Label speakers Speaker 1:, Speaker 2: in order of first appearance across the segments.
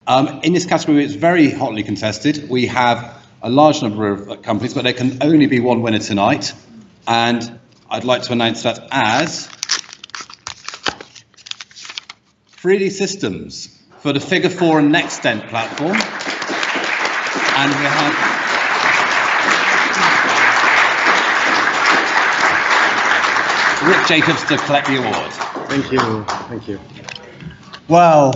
Speaker 1: In this category, it's very hotly contested. We have a large number of companies, but there can only be one winner tonight. And I'd like to announce that as 3D Systems for the Figure 4 and NextDent platform. And we have Rik Jacobs to collect the award.
Speaker 2: Thank you, thank you. Wow,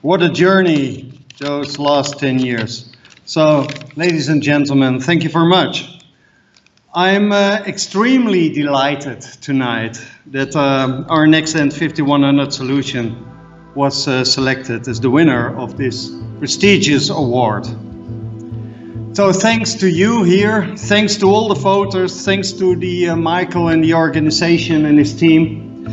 Speaker 2: what a journey those last 10 years. So, ladies and gentlemen, thank you very much. I'm extremely delighted tonight that our NextDent 5100 solution was selected as the winner of this prestigious award. So thanks to you here, thanks to all the voters, thanks to the Michael and the organization and his team,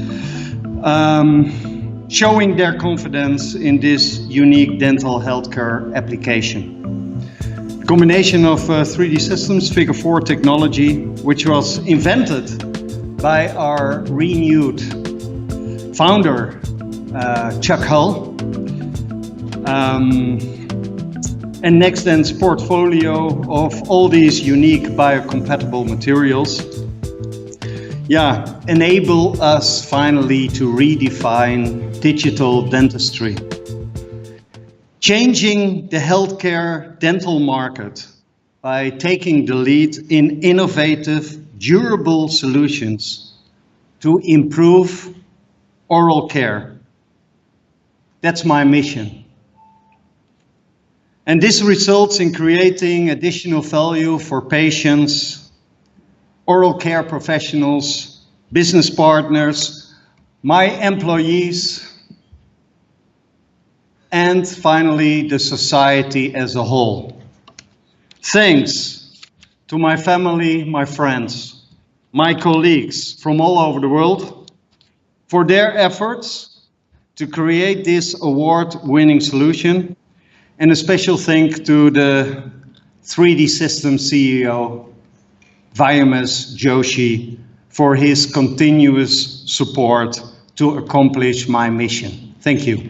Speaker 2: showing their confidence in this unique dental healthcare application. The combination of 3D Systems, Figure 4 technology, which was invented by our renewed founder, Chuck Hull, and NextDent's portfolio of all these unique biocompatible materials, enable us finally to redefine digital dentistry, changing the healthcare dental market by taking the lead in innovative, durable solutions to improve oral care. That's my mission. And this results in creating additional value for patients, oral care professionals, business partners, my employees, and finally the society as a whole. Thanks to my family, my friends, my colleagues from all over the world for their efforts to create this award-winning solution. And a special thank to the 3D Systems CEO, Vyamas Joshi, for his continuous support to accomplish my mission. Thank you.